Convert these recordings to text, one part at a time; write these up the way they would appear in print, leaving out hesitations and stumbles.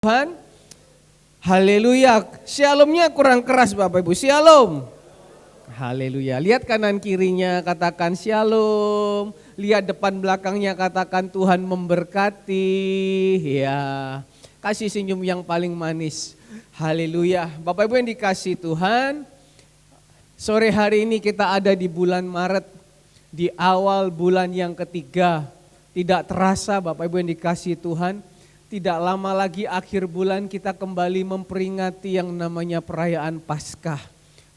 Tuhan. Haleluya. Shalomnya kurang keras Bapak Ibu. Shalom. Haleluya. Lihat kanan kirinya katakan shalom. Lihat depan belakangnya katakan Tuhan memberkati. Ya. Kasih senyum yang paling manis. Haleluya. Bapak Ibu yang dikasih Tuhan. Sore hari ini kita ada di bulan Maret. Di awal bulan yang ketiga. Tidak terasa Bapak Ibu yang dikasih Tuhan. Tidak lama lagi akhir bulan kita kembali memperingati yang namanya perayaan Paskah.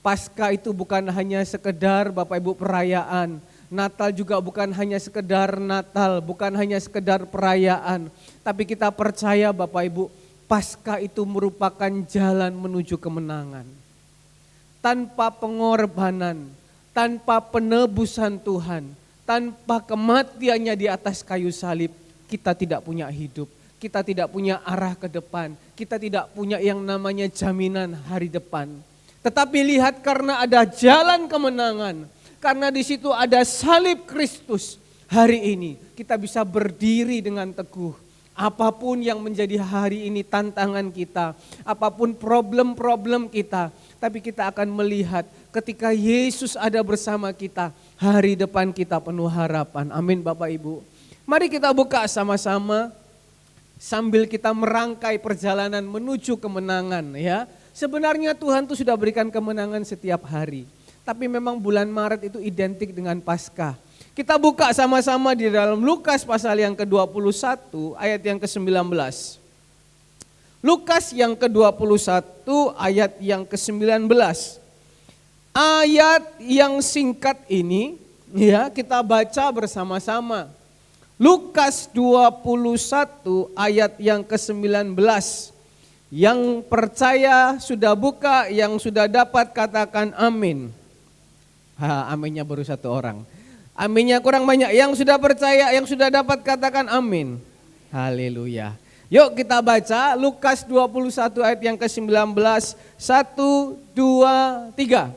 Paskah itu bukan hanya sekedar Bapak Ibu perayaan. Natal juga bukan hanya sekedar Natal, bukan hanya sekedar perayaan. Tapi kita percaya Bapak Ibu, Paskah itu merupakan jalan menuju kemenangan. Tanpa pengorbanan, tanpa penebusan Tuhan, tanpa kematiannya di atas kayu salib, kita tidak punya hidup. Kita tidak punya arah ke depan, kita tidak punya yang namanya jaminan hari depan. Tetapi lihat karena ada jalan kemenangan, karena di situ ada salib Kristus, hari ini kita bisa berdiri dengan teguh. Apapun yang menjadi hari ini tantangan kita, apapun problem-problem kita, tapi kita akan melihat ketika Yesus ada bersama kita, hari depan kita penuh harapan. Amin Bapak Ibu. Mari kita buka sama-sama. Sambil kita merangkai perjalanan menuju kemenangan ya. Sebenarnya Tuhan tuh sudah berikan kemenangan setiap hari. Tapi memang bulan Maret itu identik dengan Paskah. Kita buka sama-sama di dalam Lukas pasal yang ke-21 ayat yang ke-19. Lukas yang ke-21 ayat yang ke-19. Ayat yang singkat ini ya kita baca bersama-sama. Lukas 21 ayat yang ke-19. Yang percaya sudah buka, yang sudah dapat katakan amin. Aminnya baru satu orang. Aminnya kurang banyak. Yang sudah percaya, yang sudah dapat katakan amin. Haleluya. Yuk kita baca Lukas 21 ayat yang ke-19. 1, 2, 3.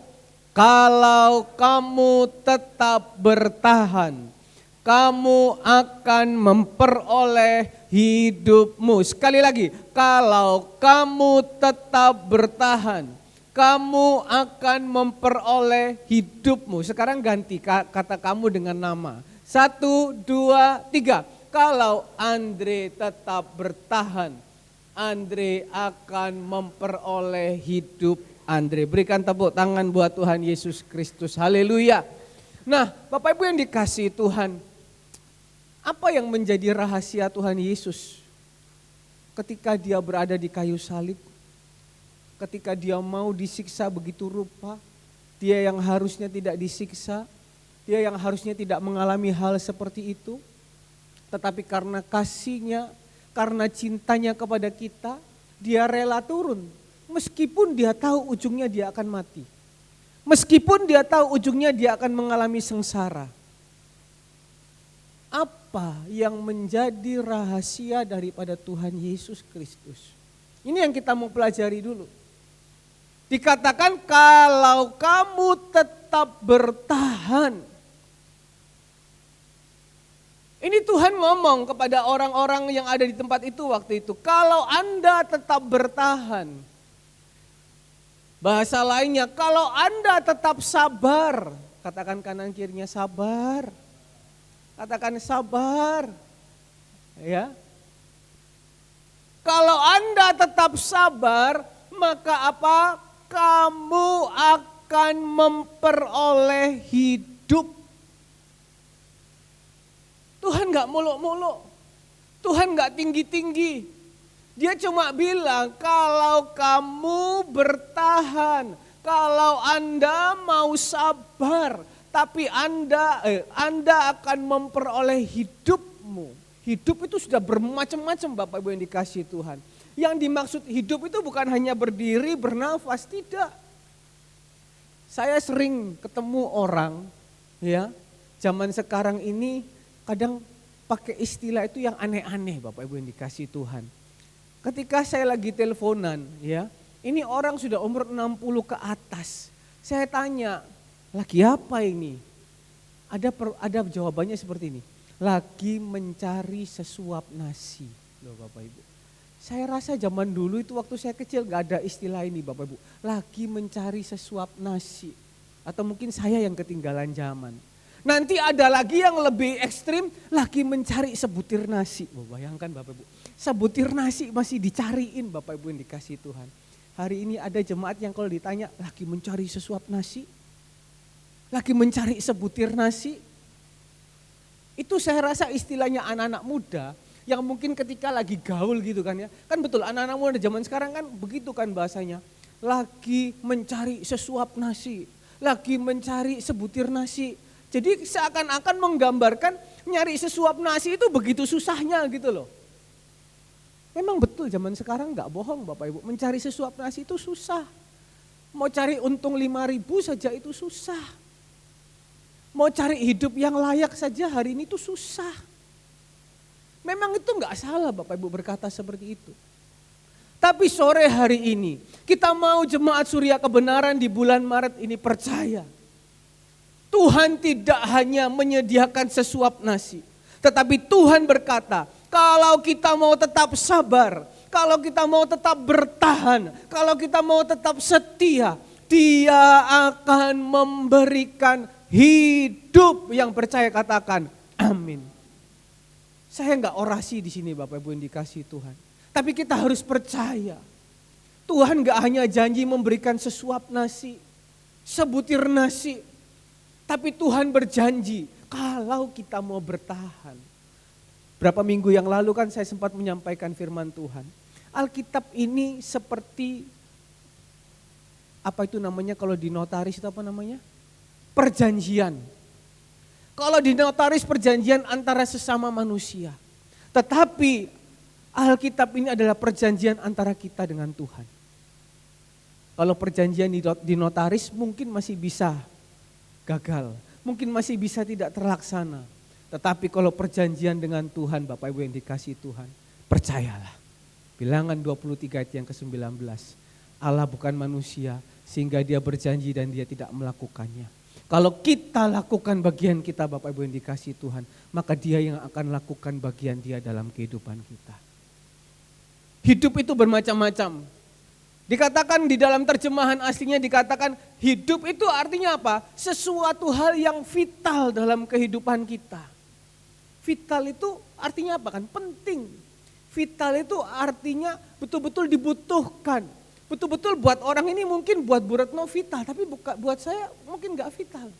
Kalau kamu tetap bertahan, kamu akan memperoleh hidupmu. Sekali lagi, kalau kamu tetap bertahan, kamu akan memperoleh hidupmu. Sekarang ganti kata kamu dengan nama. 1, 2, 3. Kalau Andre tetap bertahan, Andre akan memperoleh hidup Andre. Berikan tepuk tangan buat Tuhan Yesus Kristus. Haleluya. Nah, Bapak Ibu yang dikasihi Tuhan, apa yang menjadi rahasia Tuhan Yesus ketika dia berada di kayu salib, ketika dia mau disiksa begitu rupa, dia yang harusnya tidak disiksa, dia yang harusnya tidak mengalami hal seperti itu, tetapi karena kasihnya, karena cintanya kepada kita, dia rela turun, meskipun dia tahu ujungnya dia akan mati, meskipun dia tahu ujungnya dia akan mengalami sengsara. Apa yang menjadi rahasia daripada Tuhan Yesus Kristus? Ini yang kita mau pelajari dulu. Dikatakan kalau kamu tetap bertahan. Ini Tuhan ngomong kepada orang-orang yang ada di tempat itu waktu itu. Kalau Anda tetap bertahan. Bahasa lainnya, kalau Anda tetap sabar. Katakan kanan kirinya sabar. Katakan sabar, ya. Kalau Anda tetap sabar, maka apa? Kamu akan memperoleh hidup. Tuhan gak muluk-muluk, Tuhan gak tinggi-tinggi. Dia cuma bilang kalau kamu bertahan, kalau Anda mau sabar, tapi Anda akan memperoleh hidupmu. Hidup itu sudah bermacam-macam Bapak Ibu yang dikasihi Tuhan. Yang dimaksud hidup itu bukan hanya berdiri, bernafas, tidak. Saya sering ketemu orang ya, zaman sekarang ini kadang pakai istilah itu yang aneh-aneh Bapak Ibu yang dikasihi Tuhan. Ketika saya lagi teleponan ya, ini orang sudah umur 60 ke atas. Saya tanya, lagi apa ini? Ada jawabannya seperti ini. Lagi mencari sesuap nasi. Loh Bapak Ibu. Saya rasa zaman dulu itu waktu saya kecil gak ada istilah ini Bapak Ibu. Lagi mencari sesuap nasi. Atau mungkin saya yang ketinggalan zaman. Nanti ada lagi yang lebih ekstrim, lagi mencari sebutir nasi. Bayangkan Bapak Ibu, sebutir nasi masih dicariin Bapak Ibu yang dikasih Tuhan. Hari ini ada jemaat yang kalau ditanya lagi mencari sesuap nasi. Lagi mencari sebutir nasi. Itu saya rasa istilahnya anak-anak muda yang mungkin ketika lagi gaul gitu kan ya. Kan betul anak-anak muda zaman sekarang kan begitu kan bahasanya. Lagi mencari sesuap nasi, lagi mencari sebutir nasi. Jadi seakan-akan menggambarkan nyari sesuap nasi itu begitu susahnya gitu loh. Memang betul zaman sekarang gak bohong Bapak Ibu, mencari sesuap nasi itu susah. Mau cari untung 5.000 saja itu susah. Mau cari hidup yang layak saja hari ini itu susah. Memang itu gak salah Bapak Ibu berkata seperti itu. Tapi sore hari ini kita mau jemaat Surya Kebenaran di bulan Maret ini percaya. Tuhan tidak hanya menyediakan sesuap nasi. Tetapi Tuhan berkata, kalau kita mau tetap sabar, kalau kita mau tetap bertahan, kalau kita mau tetap setia, Dia akan memberikan hidup yang percaya, katakan amin. Saya enggak orasi di sini Bapak Ibu yang dikasih Tuhan. Tapi kita harus percaya. Tuhan enggak hanya janji memberikan sesuap nasi, sebutir nasi. Tapi Tuhan berjanji kalau kita mau bertahan. Berapa minggu yang lalu kan saya sempat menyampaikan firman Tuhan. Alkitab ini seperti, apa itu namanya kalau di notaris itu apa namanya? Perjanjian. Kalau di notaris perjanjian antara sesama manusia. Tetapi Alkitab ini adalah perjanjian antara kita dengan Tuhan. Kalau perjanjian di notaris mungkin masih bisa gagal. Mungkin masih bisa tidak terlaksana. Tetapi kalau perjanjian dengan Tuhan, Bapak Ibu yang dikasih Tuhan, percayalah. Bilangan 23 ayat yang ke-19. Allah bukan manusia sehingga Dia berjanji dan Dia tidak melakukannya. Kalau kita lakukan bagian kita Bapak Ibu yang dikasih Tuhan, maka Dia yang akan lakukan bagian Dia dalam kehidupan kita. Hidup itu bermacam-macam. Dikatakan di dalam terjemahan aslinya dikatakan hidup itu artinya apa? Sesuatu hal yang vital dalam kehidupan kita. Vital itu artinya apa kan? Penting. Vital itu artinya betul-betul dibutuhkan. Betul-betul buat orang ini mungkin buat Bu Retno vital, tapi buat saya mungkin gak vital.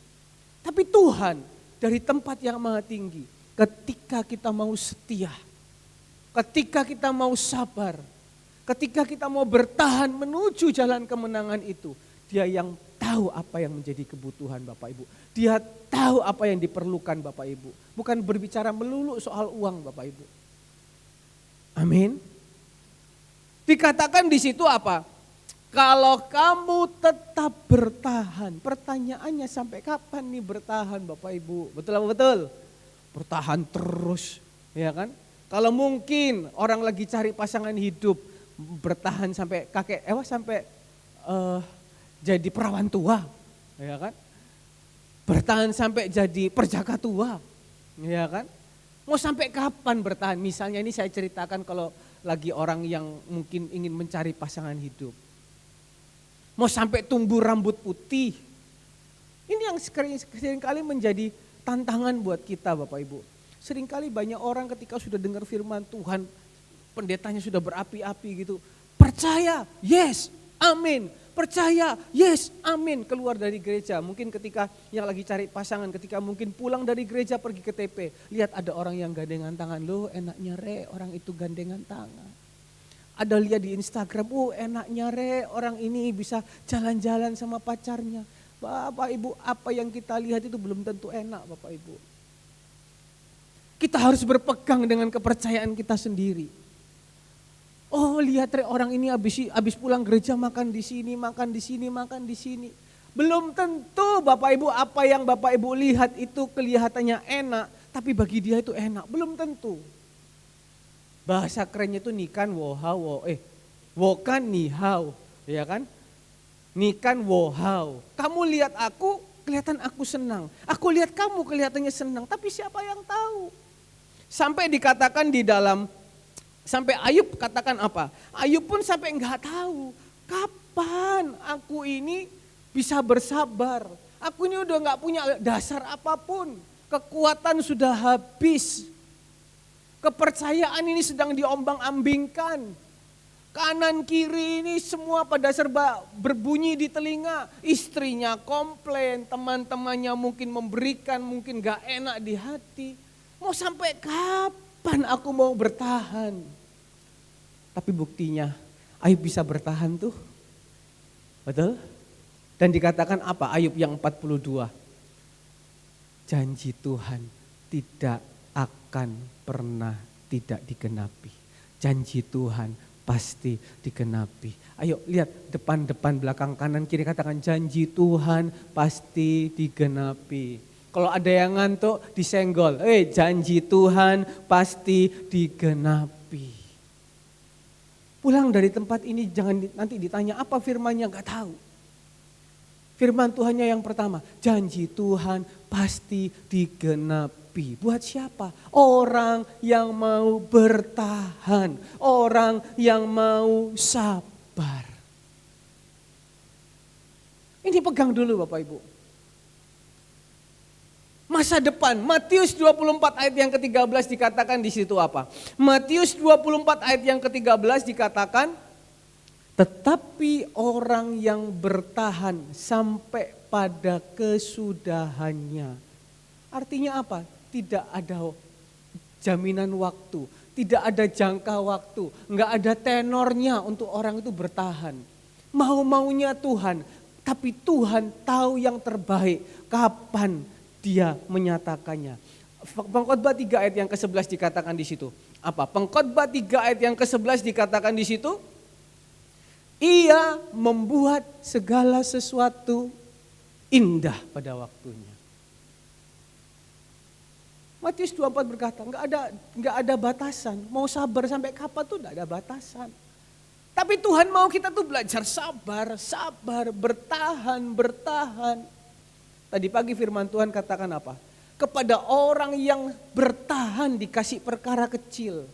Tapi Tuhan dari tempat yang maha tinggi, ketika kita mau setia, ketika kita mau sabar, ketika kita mau bertahan menuju jalan kemenangan itu, Dia yang tahu apa yang menjadi kebutuhan Bapak Ibu. Dia tahu apa yang diperlukan Bapak Ibu. Bukan berbicara melulu soal uang Bapak Ibu. Amin. Dikatakan di situ apa? Kalau kamu tetap bertahan, pertanyaannya sampai kapan nih bertahan Bapak Ibu? Betul apa betul? Bertahan terus, ya kan? Kalau mungkin orang lagi cari pasangan hidup, bertahan sampai jadi perawan tua, ya kan? Bertahan sampai jadi perjaka tua, ya kan? Mau sampai kapan bertahan? Misalnya ini saya ceritakan kalau lagi orang yang mungkin ingin mencari pasangan hidup. Mau sampai tumbuh rambut putih. Ini yang seringkali menjadi tantangan buat kita Bapak Ibu. Seringkali banyak orang ketika sudah dengar firman Tuhan, pendetanya sudah berapi-api gitu. Percaya, yes, amin. Percaya, yes, amin. Keluar dari gereja, mungkin ketika yang lagi cari pasangan, ketika mungkin pulang dari gereja pergi ke TP. Lihat ada orang yang gandengan tangan, loh enaknya orang itu gandengan tangan. Ada lihat di Instagram, enaknya orang ini bisa jalan-jalan sama pacarnya. Bapak Ibu, apa yang kita lihat itu belum tentu enak Bapak Ibu. Kita harus berpegang dengan kepercayaan kita sendiri. Oh lihat orang ini habis pulang gereja makan di sini, makan di sini, makan di sini. Belum tentu Bapak Ibu apa yang Bapak Ibu lihat itu kelihatannya enak, tapi bagi dia itu enak. Belum tentu. Bahasa kerennya itu nikan wohau, wokan nihau, ya kan? Nikan wohau. Kamu lihat aku, kelihatan aku senang. Aku lihat kamu, kelihatannya senang. Tapi siapa yang tahu? Sampai dikatakan di dalam Sampai Ayub katakan apa? Ayub pun sampai enggak tahu kapan aku ini bisa bersabar. Aku ini udah enggak punya dasar apapun. Kekuatan sudah habis. Kepercayaan ini sedang diombang-ambingkan. Kanan kiri ini semua pada serba berbunyi di telinga. Istrinya komplain, teman-temannya mungkin memberikan, mungkin gak enak di hati. Mau sampai kapan aku mau bertahan? Tapi buktinya Ayub bisa bertahan tuh. Betul? Dan dikatakan apa? Ayub yang 42. Janji Tuhan tidak akan pernah tidak digenapi. Janji Tuhan pasti digenapi. Ayo lihat depan, belakang, kanan, kiri, katakan janji Tuhan pasti digenapi. Kalau ada yang ngantuk disenggol, janji Tuhan pasti digenapi. Pulang dari tempat ini jangan nanti ditanya apa firman-nya, gak tahu. Firman Tuhannya yang pertama, janji Tuhan pasti digenapi. Buat siapa? Orang yang mau bertahan, orang yang mau sabar. Ini pegang dulu Bapak Ibu. Masa depan, Matius 24 ayat yang ke-13 dikatakan di situ apa? Matius 24 ayat yang ke-13 dikatakan, tetapi orang yang bertahan sampai pada kesudahannya. Artinya apa? Tidak ada jaminan waktu, tidak ada jangka waktu, enggak ada tenornya untuk orang itu bertahan. Mau-maunya Tuhan, tapi Tuhan tahu yang terbaik kapan Dia menyatakannya. Pengkhotbah 3 ayat yang ke-11 dikatakan di situ. Apa? Pengkhotbah 3 ayat yang ke-11 dikatakan di situ. Ia membuat segala sesuatu indah pada waktunya. Matius 24 berkata, enggak ada batasan. Mau sabar sampai kapan tuh enggak ada batasan. Tapi Tuhan mau kita tuh belajar sabar, bertahan. Tadi pagi firman Tuhan katakan apa? Kepada orang yang bertahan dikasih perkara kecil.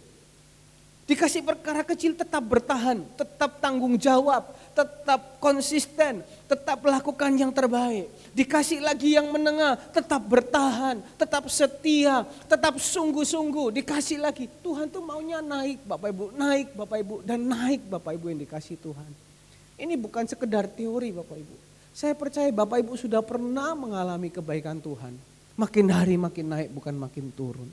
Dikasih perkara kecil tetap bertahan, tetap tanggung jawab, tetap konsisten, tetap lakukan yang terbaik. Dikasih lagi yang menengah, tetap bertahan, tetap setia, tetap sungguh-sungguh. Dikasih lagi, Tuhan tuh maunya naik Bapak Ibu, dan naik Bapak Ibu yang dikasih Tuhan. Ini bukan sekedar teori Bapak Ibu. Saya percaya Bapak Ibu sudah pernah mengalami kebaikan Tuhan. Makin hari makin naik, bukan makin turun.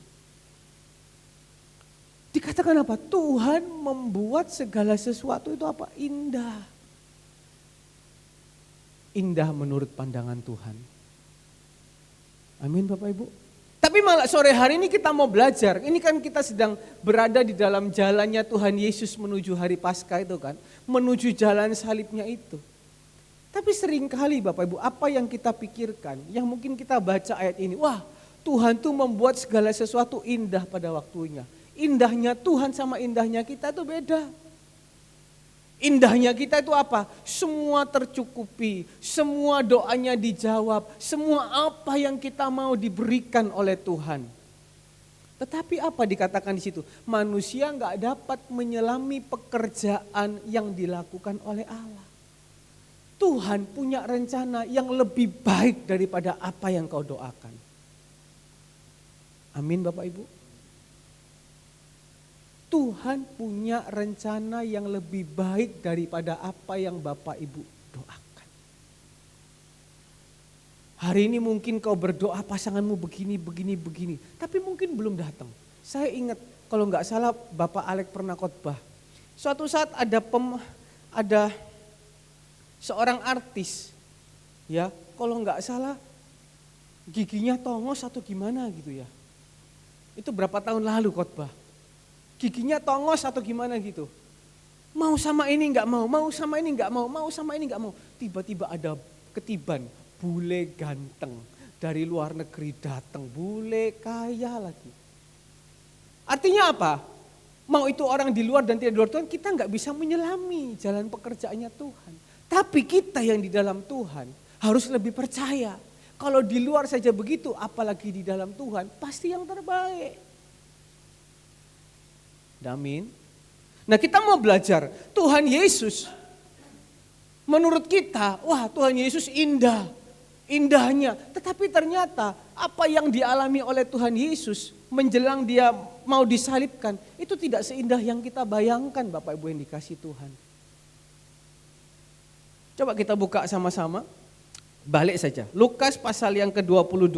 Dikatakan apa? Tuhan membuat segala sesuatu itu apa? Indah. Indah menurut pandangan Tuhan. Amin Bapak Ibu. Tapi malah sore hari ini kita mau belajar. Ini kan kita sedang berada di dalam jalannya Tuhan Yesus menuju hari Paskah itu kan. Menuju jalan salibnya itu. Tapi seringkali Bapak Ibu apa yang kita pikirkan. Yang mungkin kita baca ayat ini. Wah Tuhan tuh membuat segala sesuatu indah pada waktunya. Indahnya Tuhan sama indahnya kita itu beda. Indahnya kita itu apa? Semua tercukupi, semua doanya dijawab, semua apa yang kita mau diberikan oleh Tuhan. Tetapi apa dikatakan di situ? Manusia nggak dapat menyelami pekerjaan yang dilakukan oleh Allah. Tuhan punya rencana yang lebih baik daripada apa yang kau doakan. Amin Bapak Ibu. Tuhan punya rencana yang lebih baik daripada apa yang Bapak Ibu doakan. Hari ini mungkin kau berdoa pasanganmu begini. Tapi mungkin belum datang. Saya ingat kalau nggak salah Bapak Alek pernah khotbah. Suatu saat ada seorang artis. Ya kalau nggak salah giginya tongos atau gimana gitu ya. Itu berapa tahun lalu khotbah. Giginya tongos atau gimana gitu. Mau sama ini enggak mau, mau sama ini enggak mau, mau sama ini enggak mau. Tiba-tiba ada ketiban, bule ganteng. Dari luar negeri datang, bule kaya lagi. Artinya apa? Mau itu orang di luar dan tidak di luar Tuhan, kita enggak bisa menyelami jalan pekerjaannya Tuhan. Tapi kita yang di dalam Tuhan harus lebih percaya. Kalau di luar saja begitu, apalagi di dalam Tuhan, pasti yang terbaik. Amin. Nah kita mau belajar, Tuhan Yesus menurut kita, wah Tuhan Yesus indah, indahnya. Tetapi ternyata apa yang dialami oleh Tuhan Yesus menjelang dia mau disalibkan, itu tidak seindah yang kita bayangkan Bapak Ibu yang dikasih Tuhan. Coba kita buka sama-sama, balik saja. Lukas pasal yang ke-22,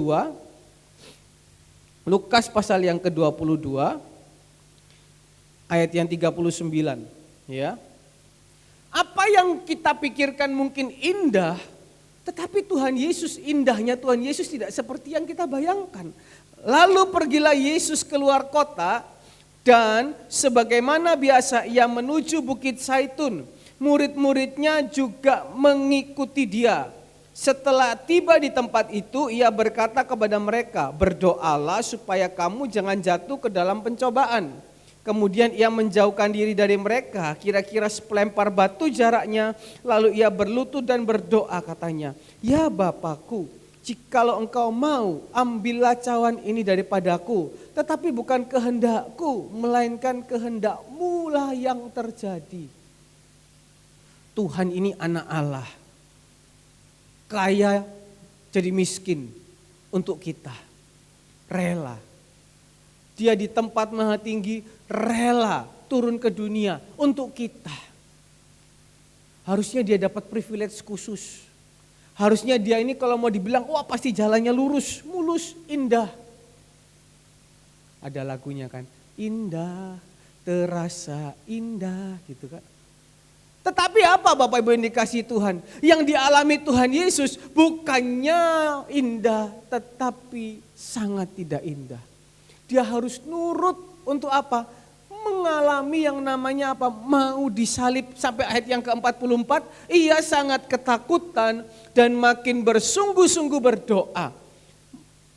Lukas pasal yang ke-22, ayat yang 39. Ya. Apa yang kita pikirkan mungkin indah, tetapi Tuhan Yesus, indahnya Tuhan Yesus tidak seperti yang kita bayangkan. Lalu pergilah Yesus keluar kota dan sebagaimana biasa ia menuju Bukit Zaitun. Murid-muridnya juga mengikuti dia. Setelah tiba di tempat itu, ia berkata kepada mereka, berdoalah supaya kamu jangan jatuh ke dalam pencobaan. Kemudian ia menjauhkan diri dari mereka, kira-kira sepelempar batu jaraknya, lalu ia berlutut dan berdoa katanya, ya Bapakku, jikalau engkau mau, ambillah cawan ini daripadaku, tetapi bukan kehendakku, melainkan kehendakmu lah yang terjadi. Tuhan ini anak Allah, kaya jadi miskin untuk kita, rela. Dia di tempat maha tinggi, rela turun ke dunia untuk kita. Harusnya dia dapat privilege khusus. Harusnya dia ini kalau mau dibilang, wah pasti jalannya lurus, mulus, indah. Ada lagunya kan, indah, terasa indah gitu kan. Tetapi apa Bapak Ibu yang dikasihi Tuhan? Yang dialami Tuhan Yesus bukannya indah, tetapi sangat tidak indah. Dia harus nurut untuk apa? Mengalami yang namanya apa? Mau disalib sampai ayat yang ke-44. Ia sangat ketakutan dan makin bersungguh-sungguh berdoa.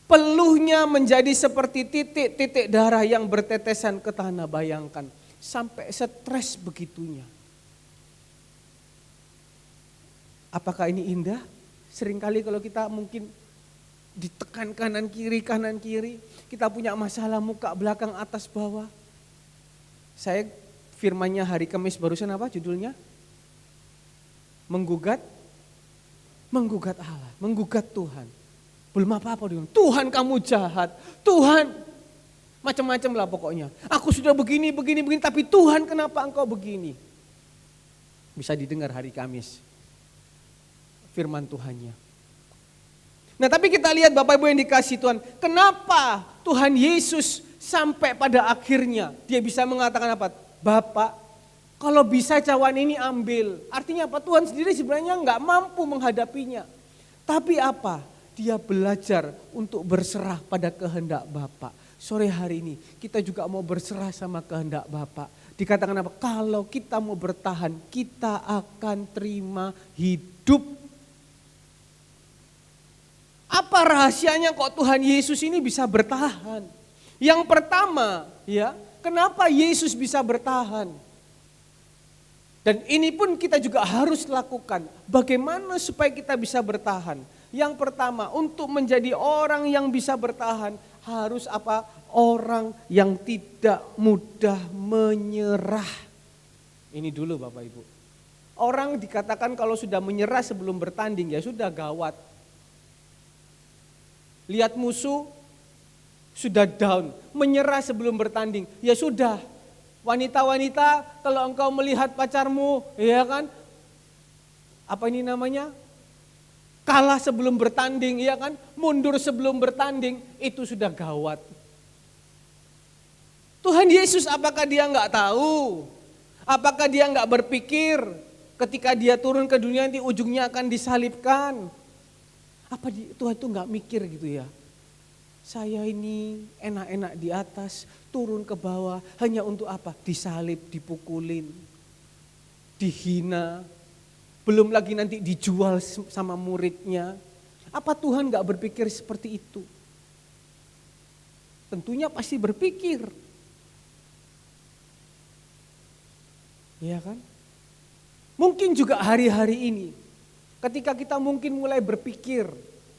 Peluhnya menjadi seperti titik-titik darah yang bertetesan ke tanah, bayangkan. Sampai stres begitunya. Apakah ini indah? Seringkali kalau kita mungkin ditekan kanan kiri, kita punya masalah muka belakang atas bawah. Saya firmannya hari Kamis barusan apa judulnya? Menggugat Allah, menggugat Tuhan. Belum apa-apa dia, Tuhan kamu jahat, Tuhan macam-macam lah pokoknya. Aku sudah begini, tapi Tuhan kenapa engkau begini? Bisa didengar hari Kamis firman Tuhannya. Nah tapi kita lihat Bapak Ibu yang dikasihi Tuhan, kenapa Tuhan Yesus sampai pada akhirnya dia bisa mengatakan apa? Bapak, kalau bisa cawan ini ambil. Artinya apa? Tuhan sendiri sebenarnya enggak mampu menghadapinya. Tapi apa? Dia belajar untuk berserah pada kehendak Bapa. Sore hari ini kita juga mau berserah sama kehendak Bapa. Dikatakan apa? Kalau kita mau bertahan, kita akan terima hidup. Apa rahasianya kok Tuhan Yesus ini bisa bertahan? Yang pertama, ya, kenapa Yesus bisa bertahan? Dan ini pun kita juga harus lakukan. Bagaimana supaya kita bisa bertahan? Yang pertama, untuk menjadi orang yang bisa bertahan, harus apa? Orang yang tidak mudah menyerah. Ini dulu Bapak Ibu. Orang dikatakan kalau sudah menyerah sebelum bertanding, ya sudah gawat. Lihat musuh sudah down, menyerah sebelum bertanding. Ya sudah, wanita-wanita kalau engkau melihat pacarmu, ya kan, apa ini namanya, kalah sebelum bertanding, ya kan, mundur sebelum bertanding, itu sudah gawat. Tuhan Yesus apakah dia enggak tahu? Apakah dia enggak berpikir ketika dia turun ke dunia nanti ujungnya akan disalibkan? Apa Tuhan itu enggak mikir gitu ya? Saya ini enak-enak di atas, turun ke bawah hanya untuk apa? Disalib, dipukulin, dihina, belum lagi nanti dijual sama muridnya. Apa Tuhan enggak berpikir seperti itu? Tentunya pasti berpikir. Iya kan? Mungkin juga hari-hari ini ketika kita mungkin mulai berpikir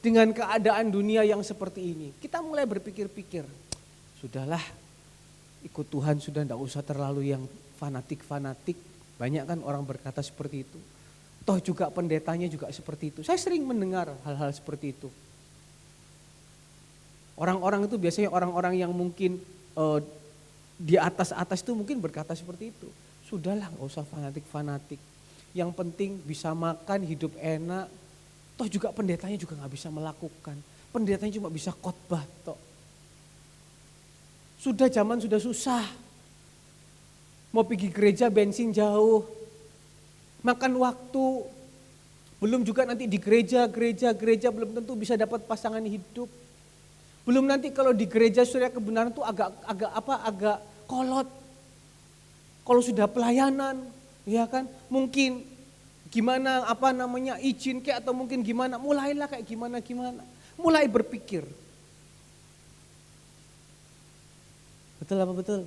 dengan keadaan dunia yang seperti ini, kita mulai berpikir-pikir, sudahlah ikut Tuhan sudah enggak usah terlalu yang fanatik-fanatik. Banyak kan orang berkata seperti itu. Toh juga pendetanya juga seperti itu. Saya sering mendengar hal-hal seperti itu. Orang-orang itu biasanya orang-orang yang mungkin di atas-atas itu mungkin berkata seperti itu. Sudahlah, gak usah fanatik-fanatik. Yang penting bisa makan, hidup enak. Toh juga pendetanya juga gak bisa melakukan. Pendetanya cuma bisa khotbah toh. Sudah zaman sudah susah. Mau pergi gereja bensin jauh. Makan waktu. Belum juga nanti di gereja belum tentu bisa dapat pasangan hidup. Belum nanti kalau di gereja surya kebenaran tuh agak kolot. Kalau sudah pelayanan, ya kan? Mungkin gimana izin kayak atau mungkin gimana, mulailah kayak gimana. Mulai berpikir. Betul apa betul?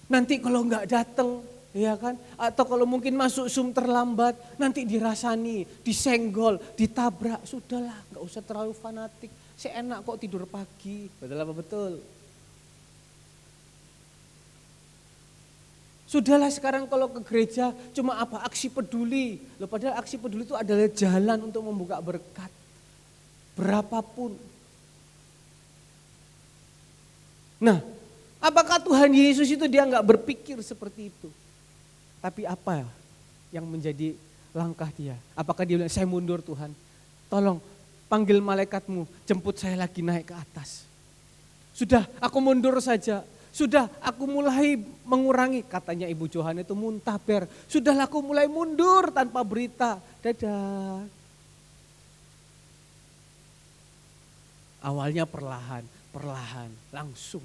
Nanti kalau nggak datang, ya kan? Atau kalau mungkin masuk Zoom terlambat, nanti dirasani, disenggol, ditabrak. Sudahlah, nggak usah terlalu fanatik. Saya enak kok tidur pagi. Betul apa betul? Sudahlah sekarang kalau ke gereja cuma aksi peduli. Loh, padahal aksi peduli itu adalah jalan untuk membuka berkat. Berapapun. Nah, apakah Tuhan Yesus itu dia nggak berpikir seperti itu? Tapi apa yang menjadi langkah dia? Apakah dia bilang, saya mundur Tuhan, tolong panggil malaikatmu, jemput saya lagi naik ke atas. Sudah, aku mundur saja. Sudah, aku mulai mengurangi, katanya Ibu Johan itu muntaber. Sudahlah, aku mulai mundur tanpa berita. Dadah. Awalnya perlahan, langsung.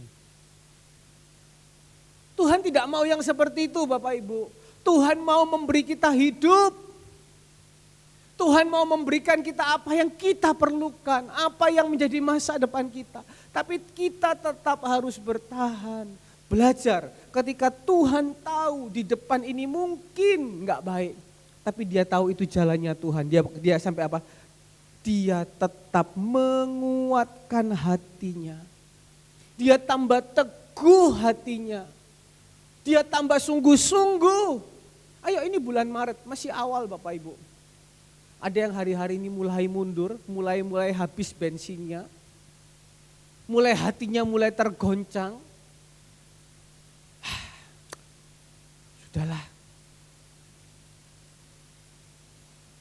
Tuhan tidak mau yang seperti itu Bapak Ibu. Tuhan mau memberi kita hidup. Tuhan mau memberikan kita apa yang kita perlukan, apa yang menjadi masa depan kita. Tapi kita tetap harus bertahan, belajar. Ketika Tuhan tahu di depan ini mungkin nggak baik, tapi dia tahu itu jalannya Tuhan. Dia sampai apa? Dia tetap menguatkan hatinya. Dia tambah teguh hatinya. Dia tambah sungguh-sungguh. Ayo ini bulan Maret, masih awal Bapak Ibu. Ada yang hari-hari ini mulai mundur, mulai habis bensinnya. Mulai hatinya mulai tergoncang. Sudahlah.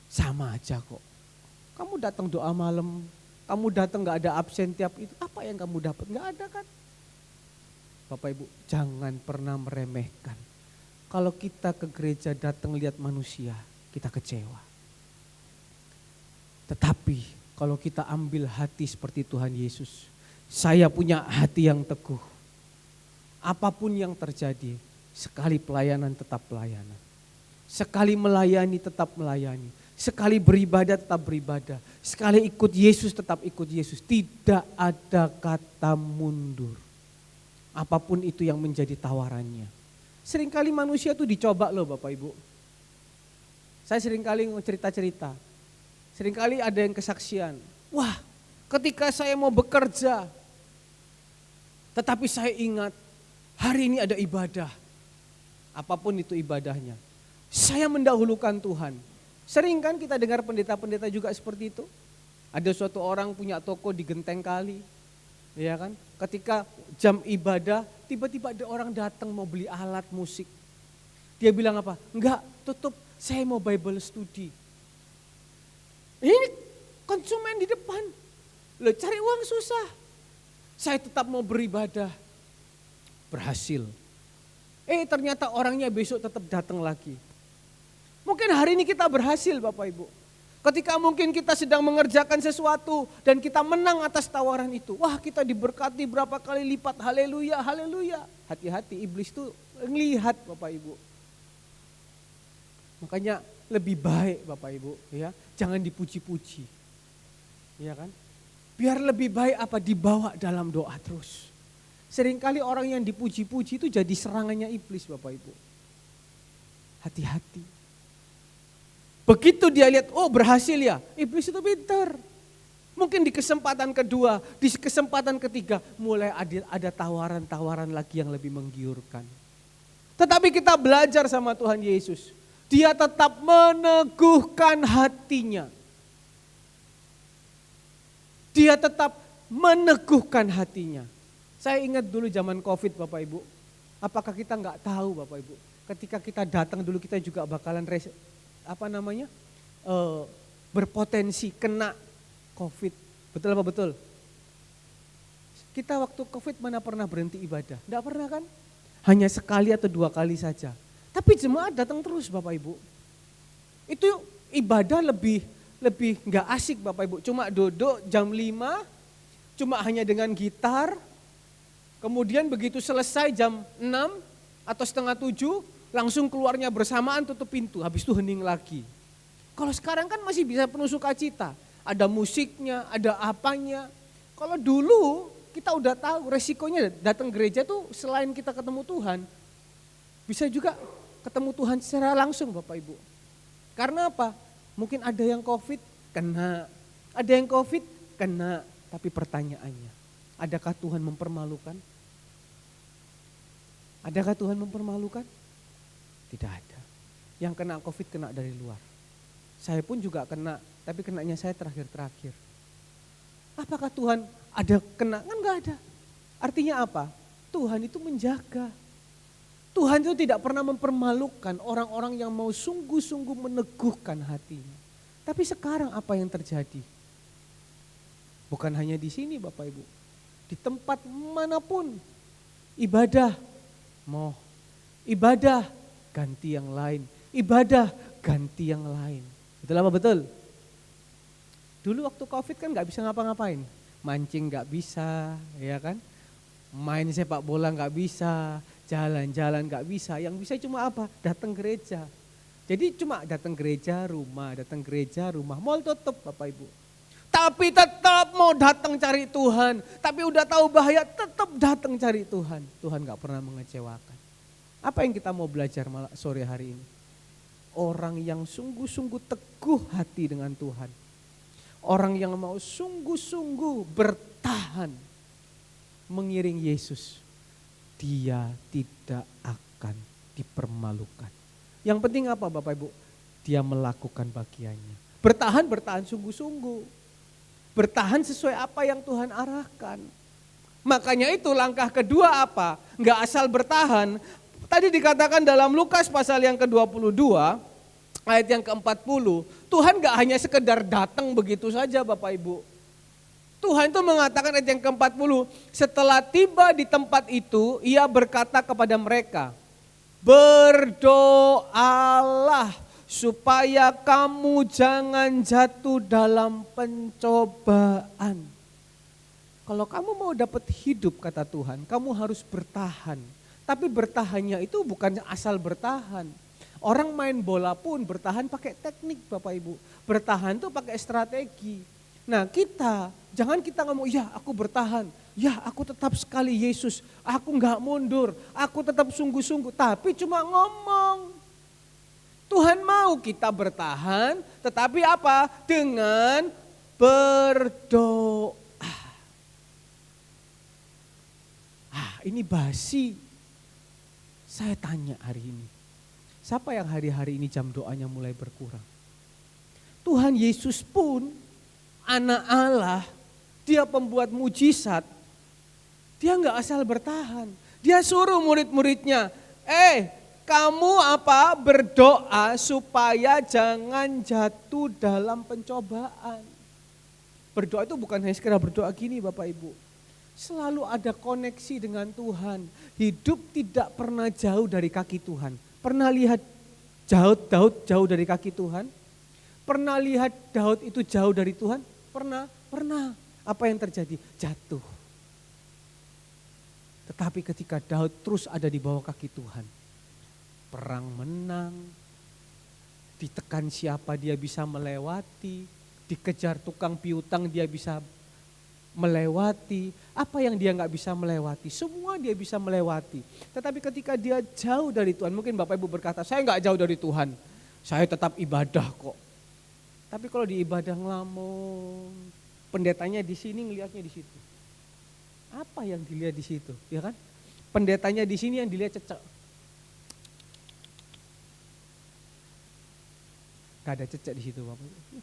Sama aja kok. Kamu datang doa malam, kamu datang gak ada absen tiap itu, apa yang kamu dapat? Gak ada kan? Bapak Ibu, jangan pernah meremehkan. Kalau kita ke gereja datang lihat manusia, kita kecewa. Tetapi kalau kita ambil hati seperti Tuhan Yesus, saya punya hati yang teguh. Apapun yang terjadi, sekali pelayanan tetap pelayanan. Sekali melayani tetap melayani. Sekali beribadah tetap beribadah. Sekali ikut Yesus tetap ikut Yesus. Tidak ada kata mundur. Apapun itu yang menjadi tawarannya. Seringkali manusia itu dicoba loh Bapak Ibu. Saya seringkali cerita-cerita. Seringkali ada yang kesaksian. Wah, ketika saya mau bekerja, tetapi saya ingat hari ini ada ibadah. Apapun itu ibadahnya. Saya mendahulukan Tuhan. Sering kan kita dengar pendeta-pendeta juga seperti itu. Ada suatu orang punya toko di Genteng Kali. Ya kan? Ketika jam ibadah, tiba-tiba ada orang datang mau beli alat musik. Dia bilang apa? Enggak, tutup. Saya mau Bible study. Ini konsumen di depan. Loh, cari uang susah. Saya tetap mau beribadah. Berhasil. Ternyata orangnya besok tetap datang lagi. Mungkin hari ini kita berhasil Bapak Ibu. Ketika mungkin kita sedang mengerjakan sesuatu dan kita menang atas tawaran itu. Wah, kita diberkati berapa kali lipat. Haleluya, haleluya. Hati-hati, iblis itu ngelihat Bapak Ibu. Makanya lebih baik Bapak Ibu ya, jangan dipuji-puji. Ya kan? Biar lebih baik dibawa dalam doa terus. Seringkali orang yang dipuji-puji itu jadi serangannya iblis Bapak Ibu. Hati-hati. Begitu dia lihat, oh berhasil ya, iblis itu pintar. Mungkin di kesempatan kedua, di kesempatan ketiga mulai ada tawaran-tawaran lagi yang lebih menggiurkan. Tetapi kita belajar sama Tuhan Yesus. Dia tetap meneguhkan hatinya. Dia tetap meneguhkan hatinya. Saya ingat dulu zaman COVID Bapak Ibu. Apakah kita nggak tahu Bapak Ibu. Ketika kita datang dulu kita juga bakalan berpotensi kena COVID. Betul apa betul? Kita waktu COVID mana pernah berhenti ibadah? Enggak pernah kan? Hanya sekali atau 2 kali saja. Tapi jemaat datang terus Bapak Ibu. Itu ibadah lebih enggak asik Bapak Ibu. Cuma duduk jam 5, cuma hanya dengan gitar. Kemudian begitu selesai jam 6 atau setengah 7, langsung keluarnya bersamaan tutup pintu. Habis itu hening lagi. Kalau sekarang kan masih bisa penuh sukacita. Ada musiknya, ada apanya. Kalau dulu kita udah tahu resikonya datang gereja tuh selain kita ketemu Tuhan, bisa juga ketemu Tuhan secara langsung Bapak Ibu. Karena apa? Mungkin ada yang COVID kena, ada yang COVID kena. Tapi pertanyaannya, adakah Tuhan mempermalukan? Adakah Tuhan mempermalukan? Tidak ada. Yang kena COVID kena dari luar. Saya pun juga kena, tapi kenanya saya terakhir-terakhir. Apakah Tuhan ada kena? Kan enggak ada. Artinya apa? Tuhan itu menjaga. Tuhan itu tidak pernah mempermalukan orang-orang yang mau sungguh-sungguh meneguhkan hatinya. Tapi sekarang apa yang terjadi? Bukan hanya di sini Bapak Ibu. Di tempat manapun ibadah, ibadah ganti yang lain. Ibadah ganti yang lain. Betul apa betul? Dulu waktu COVID kan gak bisa ngapa-ngapain. Mancing gak bisa, ya kan? Main sepak bola gak bisa, jalan-jalan gak bisa. Yang bisa cuma apa? Datang gereja. Jadi cuma datang gereja, rumah, datang gereja, rumah. Mall tutup Bapak Ibu. Tapi tetap mau datang cari Tuhan. Tapi udah tahu bahaya, tetap datang cari Tuhan. Tuhan gak pernah mengecewakan. Apa yang kita mau belajar sore hari ini? Orang yang sungguh-sungguh teguh hati dengan Tuhan. Orang yang mau sungguh-sungguh bertahan mengiring Yesus. Dia tidak akan dipermalukan. Yang penting apa Bapak Ibu? Dia melakukan bagiannya. Bertahan sungguh-sungguh. Bertahan sesuai apa yang Tuhan arahkan. Makanya itu langkah kedua apa? Enggak asal bertahan. Tadi dikatakan dalam Lukas pasal yang ke-22, ayat yang ke-40, Tuhan gak hanya sekedar datang begitu saja Bapak Ibu. Tuhan itu mengatakan ayat yang ke-40, setelah tiba di tempat itu, ia berkata kepada mereka, berdoalah supaya kamu jangan jatuh dalam pencobaan. Kalau kamu mau dapat hidup kata Tuhan, kamu harus bertahan. Tapi bertahannya itu bukan asal bertahan. Orang main bola pun bertahan pakai teknik Bapak Ibu. Bertahan tuh pakai strategi. Nah jangan kita ngomong, ya aku bertahan. Ya aku tetap sekali Yesus. Aku gak mundur. Aku tetap sungguh-sungguh. Tapi cuma ngomong. Tuhan mau kita bertahan. Tetapi apa? Dengan berdoa. Ini basi. Saya tanya hari ini, siapa yang hari-hari ini jam doanya mulai berkurang? Tuhan Yesus pun anak Allah, dia pembuat mujizat, dia gak asal bertahan. Dia suruh murid-muridnya, kamu apa? Berdoa supaya jangan jatuh dalam pencobaan. Berdoa itu bukan hanya sekedar berdoa gini Bapak Ibu. Selalu ada koneksi dengan Tuhan. Hidup tidak pernah jauh dari kaki Tuhan. Pernah lihat Daud jauh dari kaki Tuhan? Pernah lihat Daud itu jauh dari Tuhan? Pernah. Apa yang terjadi? Jatuh. Tetapi ketika Daud terus ada di bawah kaki Tuhan, perang menang, ditekan siapa dia bisa melewati, dikejar tukang piutang dia bisa melewati, apa yang dia nggak bisa melewati, semua dia bisa melewati. Tetapi ketika dia jauh dari Tuhan, mungkin Bapak Ibu berkata, saya nggak jauh dari Tuhan, saya tetap ibadah kok. Tapi kalau di ibadah ngelamun, Pendetanya di sini, ngelihatnya di situ. Apa yang dilihat di situ, ya kan? Pendetanya di sini, yang dilihat cecek. Gak ada cecek di situ, Bapak Ibu.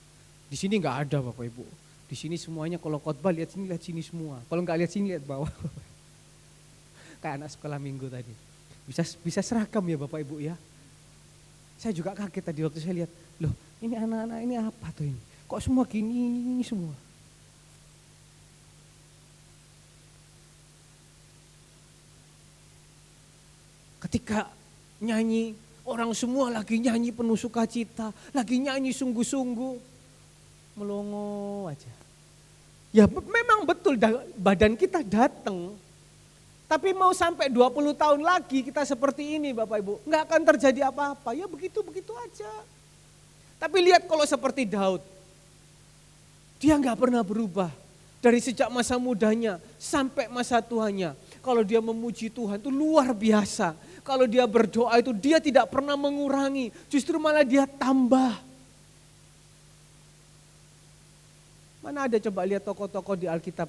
Di sini nggak ada, Bapak Ibu. Di sini semuanya kalau khotbah lihat sini semua. Kalau nggak lihat sini, lihat bawah. Kayak anak sekolah minggu tadi. Bisa seragam ya Bapak Ibu ya. Saya juga kaget tadi waktu saya lihat, loh ini anak-anak ini apa tuh ini? Kok semua gini ini semua? Ketika nyanyi, orang semua lagi nyanyi penuh sukacita, lagi nyanyi sungguh-sungguh, melongo aja. Ya memang betul badan kita datang, tapi mau sampai 20 tahun lagi kita seperti ini Bapak Ibu, nggak akan terjadi apa-apa, ya begitu-begitu aja. Tapi lihat kalau seperti Daud, dia nggak pernah berubah. Dari sejak masa mudanya sampai masa tuanya, kalau dia memuji Tuhan itu luar biasa. Kalau dia berdoa itu dia tidak pernah mengurangi, justru malah dia tambah. Mana ada coba lihat tokoh-tokoh di Alkitab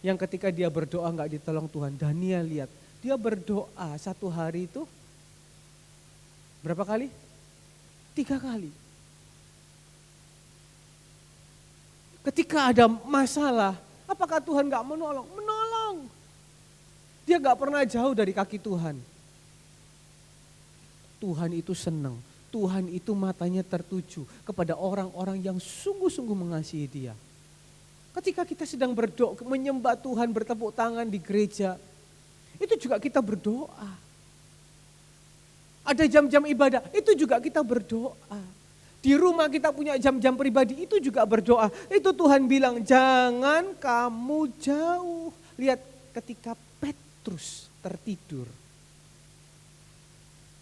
yang ketika dia berdoa nggak ditolong Tuhan. Daniel lihat, dia berdoa satu hari itu berapa kali? 3 kali. Ketika ada masalah, apakah Tuhan nggak menolong? Menolong. Dia nggak pernah jauh dari kaki Tuhan. Tuhan itu senang, Tuhan itu matanya tertuju kepada orang-orang yang sungguh-sungguh mengasihi dia. Ketika kita sedang berdoa, menyembah Tuhan, bertepuk tangan di gereja, itu juga kita berdoa. Ada jam-jam ibadah, itu juga kita berdoa. Di rumah kita punya jam-jam pribadi, itu juga berdoa. Itu Tuhan bilang, jangan kamu jauh. Lihat ketika Petrus tertidur.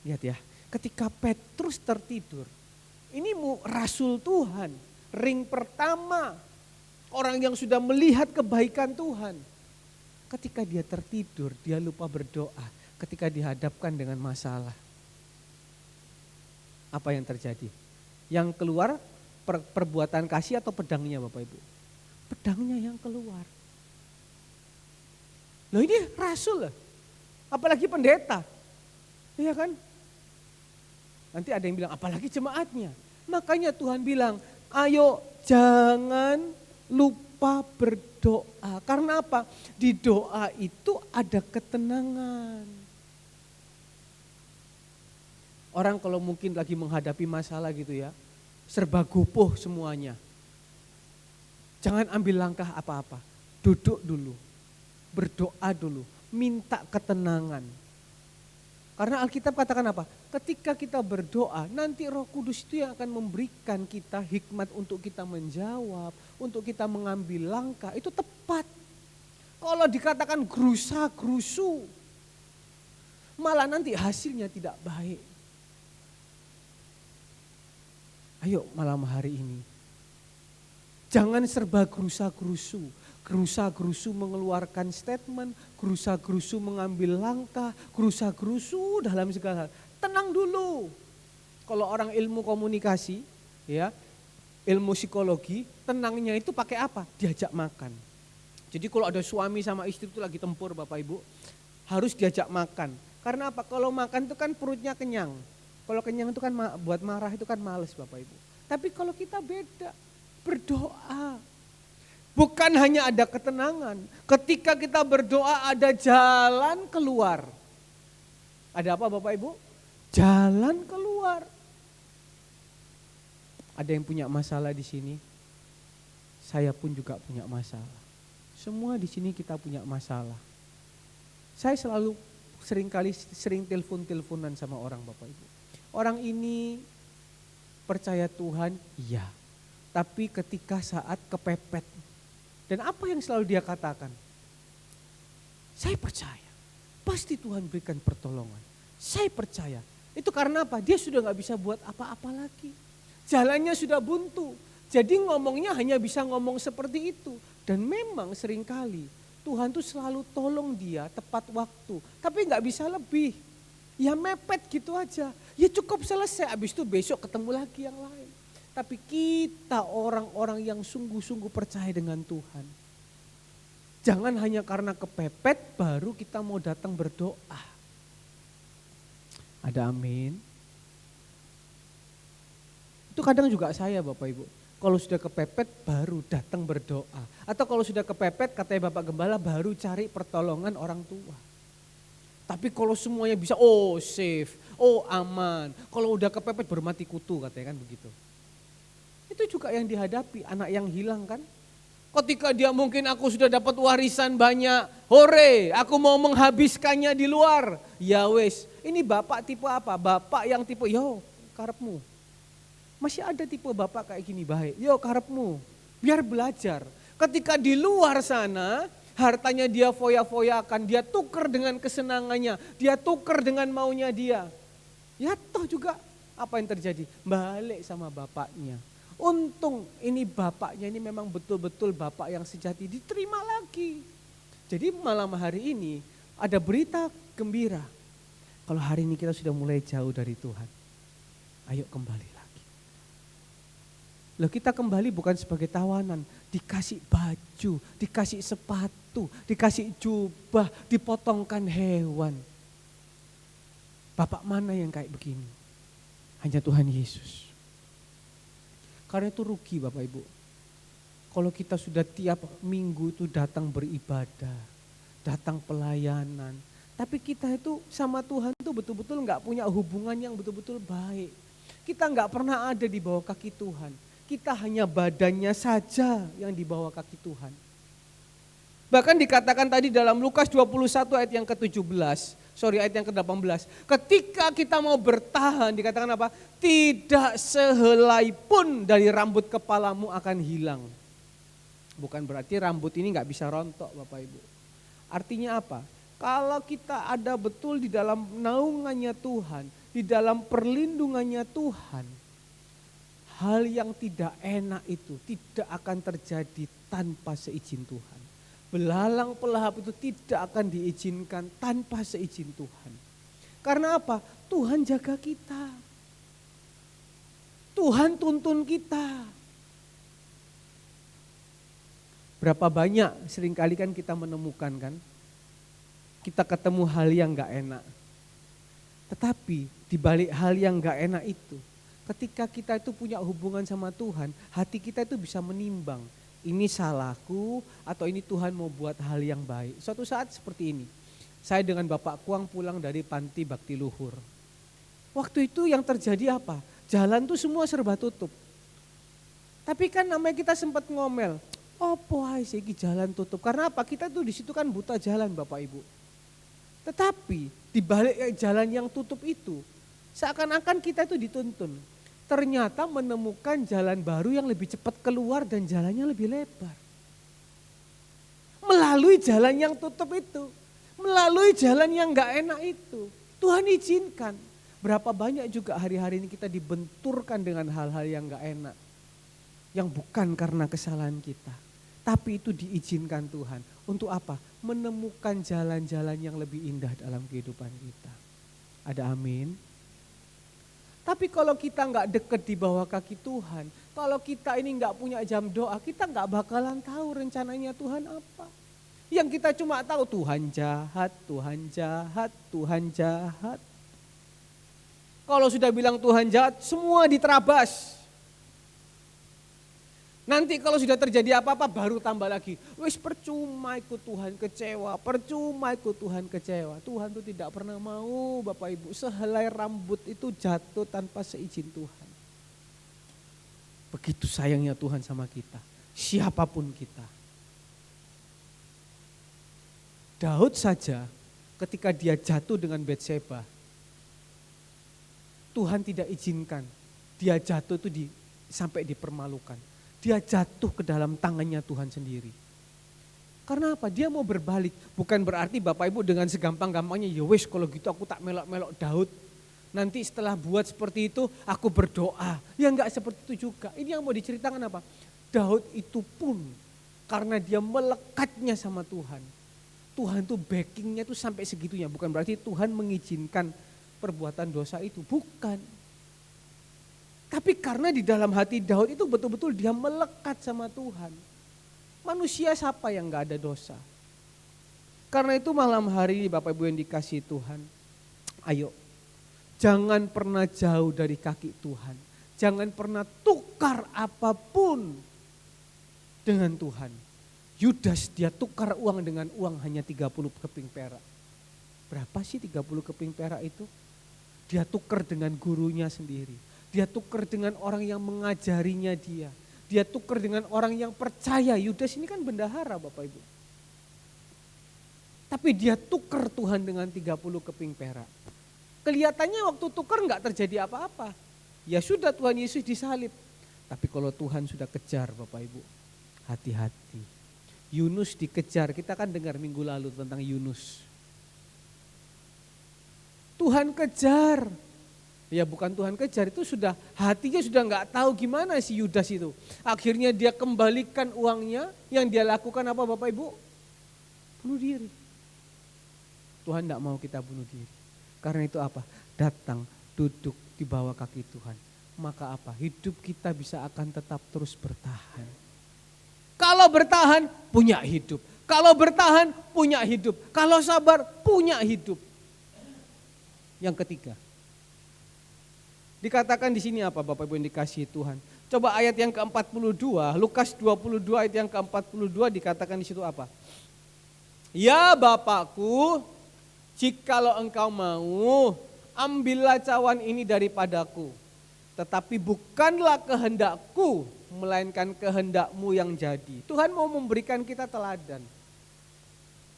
Lihat ya, ketika Petrus tertidur, ini rasul Tuhan, ring pertama, orang yang sudah melihat kebaikan Tuhan. Ketika dia tertidur, dia lupa berdoa ketika dihadapkan dengan masalah. Apa yang terjadi? Yang keluar perbuatan kasih atau pedangnya Bapak Ibu? Pedangnya yang keluar. Loh ini rasul, apalagi pendeta, iya kan? Nanti ada yang bilang apalagi jemaatnya. Makanya Tuhan bilang, ayo jangan lupa berdoa. Karena apa? Di doa itu ada ketenangan. Orang kalau mungkin lagi menghadapi masalah gitu ya, serba gopoh semuanya. Jangan ambil langkah apa-apa, duduk dulu, berdoa dulu, minta ketenangan. Karena Alkitab katakan apa? Ketika kita berdoa, nanti Roh Kudus itu yang akan memberikan kita hikmat untuk kita menjawab, untuk kita mengambil langkah, itu tepat. Kalau dikatakan gerusa-gerusu, malah nanti hasilnya tidak baik. Ayo malam hari ini, jangan serba gerusa-gerusu. Gerusa-gerusu mengeluarkan statement, gerusa-gerusu mengambil langkah, gerusa-gerusu dalam segala hal. Tenang dulu. Kalau orang ilmu komunikasi, ya, ilmu psikologi, tenangnya itu pakai apa? Diajak makan. Jadi kalau ada suami sama istri itu lagi tempur Bapak Ibu, harus diajak makan. Karena apa? Kalau makan itu kan perutnya kenyang. Kalau kenyang itu kan buat marah itu kan males Bapak Ibu. Tapi kalau kita beda, berdoa. Bukan hanya ada ketenangan, ketika kita berdoa ada jalan keluar. Ada apa Bapak Ibu? Jalan keluar. Ada yang punya masalah di sini? Saya pun juga punya masalah. Semua di sini kita punya masalah. Saya sering telepon-teleponan sama orang Bapak Ibu. Orang ini percaya Tuhan, iya. Tapi ketika saat kepepet, dan apa yang selalu dia katakan? Saya percaya, pasti Tuhan berikan pertolongan. Saya percaya, itu karena apa? Dia sudah gak bisa buat apa-apa lagi. Jalannya sudah buntu, jadi ngomongnya hanya bisa ngomong seperti itu. Dan memang seringkali Tuhan tuh selalu tolong dia tepat waktu, tapi gak bisa lebih. Ya mepet gitu aja, ya cukup selesai, habis itu besok ketemu lagi yang lain. Tapi kita orang-orang yang sungguh-sungguh percaya dengan Tuhan. Jangan hanya karena kepepet baru kita mau datang berdoa. Ada amin. Itu kadang juga saya Bapak Ibu. Kalau sudah kepepet baru datang berdoa. Atau kalau sudah kepepet katanya Bapak Gembala baru cari pertolongan orang tua. Tapi kalau semuanya bisa safe, aman. Kalau udah kepepet baru mati kutu katanya kan begitu. Itu juga yang dihadapi anak yang hilang kan. Ketika dia mungkin aku sudah dapat warisan banyak, hore aku mau menghabiskannya di luar. Ya wes, ini bapak tipe apa? Bapak yang tipe karepmu. Masih ada tipe bapak kayak gini baik, karepmu, biar belajar. Ketika di luar sana, hartanya dia foya-foyakan, dia tuker dengan kesenangannya, dia tuker dengan maunya dia. Ya toh juga apa yang terjadi? Balik sama bapaknya. Untung ini bapaknya ini memang betul-betul bapak yang sejati, diterima lagi. Jadi malam hari ini ada berita gembira. Kalau hari ini kita sudah mulai jauh dari Tuhan, ayo kembali lagi. Loh kita kembali bukan sebagai tawanan, dikasih baju, dikasih sepatu, dikasih jubah, dipotongkan hewan. Bapak mana yang kayak begini? Hanya Tuhan Yesus. Karena itu rugi Bapak Ibu. Kalau kita sudah tiap minggu itu datang beribadah, datang pelayanan. Tapi kita itu sama Tuhan itu betul-betul gak punya hubungan yang betul-betul baik. Kita gak pernah ada di bawah kaki Tuhan. Kita hanya badannya saja yang di bawah kaki Tuhan. Bahkan dikatakan tadi dalam Lukas 21 ayat yang ke-17, ayat yang ke-18. Ketika kita mau bertahan dikatakan apa? Tidak sehelai pun dari rambut kepalamu akan hilang. Bukan berarti rambut ini gak bisa rontok Bapak Ibu. Artinya apa? Kalau kita ada betul di dalam naungannya Tuhan, di dalam perlindungannya Tuhan, hal yang tidak enak itu tidak akan terjadi tanpa seizin Tuhan. Belalang pelahap itu tidak akan diizinkan tanpa seizin Tuhan. Karena apa? Tuhan jaga kita. Tuhan tuntun kita. Berapa banyak seringkali kan kita menemukan kan, kita ketemu hal yang gak enak. Tetapi di balik hal yang gak enak itu, ketika kita itu punya hubungan sama Tuhan, hati kita itu bisa menimbang, ini salahku atau ini Tuhan mau buat hal yang baik. Suatu saat seperti ini, saya dengan Bapak Kuang pulang dari panti bakti luhur. Waktu itu yang terjadi apa? Jalan tuh semua serba tutup. Tapi kan namanya kita sempat ngomel, opo hai segi jalan tutup. Karena apa? Kita tuh di situ kan buta jalan Bapak Ibu. Tetapi di balik jalan yang tutup itu, seakan-akan kita itu dituntun. Ternyata menemukan jalan baru yang lebih cepat keluar dan jalannya lebih lebar. Melalui jalan yang tutup itu, melalui jalan yang gak enak itu, Tuhan izinkan. Berapa banyak juga hari-hari ini kita dibenturkan dengan hal-hal yang gak enak. Yang bukan karena kesalahan kita. Tapi itu diizinkan Tuhan. Untuk apa? Menemukan jalan-jalan yang lebih indah dalam kehidupan kita. Ada amin? Tapi kalau kita nggak deket di bawah kaki Tuhan, kalau kita ini nggak punya jam doa, kita nggak bakalan tahu rencananya Tuhan apa. Yang kita cuma tahu Tuhan jahat, Tuhan jahat, Tuhan jahat. Kalau sudah bilang Tuhan jahat, semua diterabas. Nanti kalau sudah terjadi apa-apa baru tambah lagi. Wis percuma ikut Tuhan kecewa, percuma ikut Tuhan kecewa. Tuhan itu tidak pernah mau Bapak Ibu sehelai rambut itu jatuh tanpa seizin Tuhan. Begitu sayangnya Tuhan sama kita, siapapun kita. Daud saja ketika dia jatuh dengan Batseba, Tuhan tidak izinkan dia jatuh itu sampai dipermalukan. Dia jatuh ke dalam tangannya Tuhan sendiri. Karena apa? Dia mau berbalik. Bukan berarti Bapak Ibu dengan segampang-gampangnya, ya wis kalau gitu aku tak melok-melok Daud. Nanti setelah buat seperti itu aku berdoa. Ya enggak seperti itu juga. Ini yang mau diceritakan apa? Daud itu pun karena dia melekatnya sama Tuhan. Tuhan tuh backingnya tuh sampai segitunya. Bukan berarti Tuhan mengizinkan perbuatan dosa itu. Bukan. Tapi Tapi karena di dalam hati Daud itu betul-betul dia melekat sama Tuhan. Manusia siapa yang gak ada dosa? Karena itu malam hari ini Bapak Ibu yang dikasihi Tuhan, ayo jangan pernah jauh dari kaki Tuhan. Jangan pernah tukar apapun dengan Tuhan. Yudas dia tukar uang dengan uang hanya 30 keping perak. Berapa sih 30 keping perak itu? Dia tukar dengan gurunya sendiri. Dia tukar dengan orang yang mengajarinya dia. Dia tukar dengan orang yang percaya. Yudas ini kan bendahara Bapak Ibu. Tapi dia tukar Tuhan dengan 30 keping perak. Kelihatannya waktu tukar enggak terjadi apa-apa. Ya sudah Tuhan Yesus disalib. Tapi kalau Tuhan sudah kejar Bapak Ibu, hati-hati. Yunus dikejar, kita kan dengar minggu lalu tentang Yunus. Tuhan kejar. Ya bukan Tuhan kejar, itu sudah hatinya sudah enggak tahu gimana si Yudas itu. Akhirnya dia kembalikan uangnya, yang dia lakukan apa Bapak Ibu? Bunuh diri. Tuhan enggak mau kita bunuh diri. Karena itu apa? Datang, duduk di bawah kaki Tuhan. Maka apa? Hidup kita bisa akan tetap terus bertahan. Kalau bertahan, punya hidup. Kalau bertahan, punya hidup. Kalau sabar, punya hidup. Yang ketiga, dikatakan di sini apa Bapak Ibu yang dikasihi Tuhan? Coba ayat yang ke-42, Lukas 22 ayat yang ke-42 dikatakan di situ apa? Ya Bapakku, jikalau engkau mau, ambillah cawan ini daripadaku. Tetapi bukanlah kehendakku, melainkan kehendakmu yang jadi. Tuhan mau memberikan kita teladan.